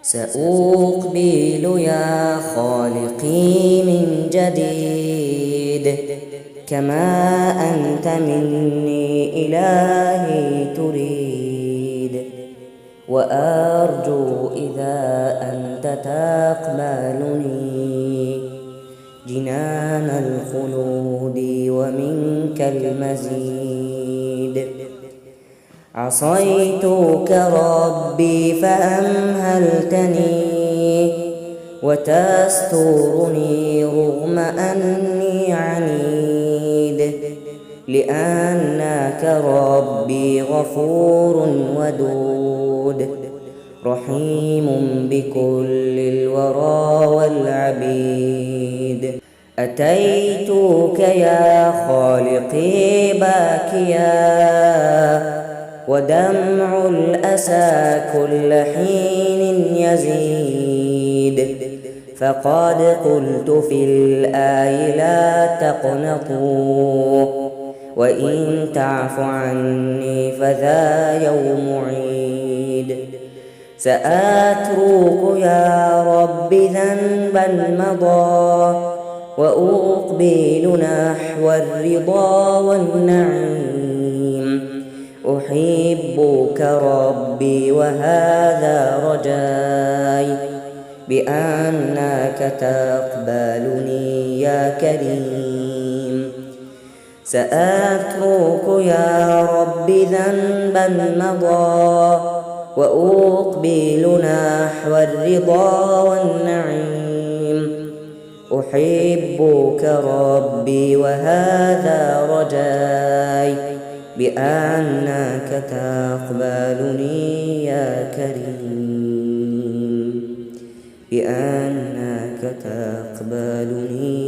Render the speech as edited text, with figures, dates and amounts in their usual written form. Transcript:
سأقبل يا خالقي من جديد، كما أنت مني إلهي تريد، وأرجو إذا أنت تقبلني جنان الخلود ومنك المزيد. عصيتك ربي فأمهلتني، وتسترني رغم أني عنيد، لأنك ربي غفور ودود، رحيم بكل الورى والعبيد. أتيتك يا خالقي باكيا، ودمع الأسى كل حين يزيد، فقد قلت في الآي لا تقنطوا، وإن تعف عني فذا يوم عيد. سأترك يا رب ذنبا مضى، وأقبل نحو الرضا والنعيم. أحبك ربي وهذا رجاي، بأنك تقبلني يا كريم. سأترك يا رب ذنبا مضى، وأقبل نحو الرضا والنعيم. أحبك ربي وهذا رجاي، بأنك تقبلني يا كريم، بأنك تقبلني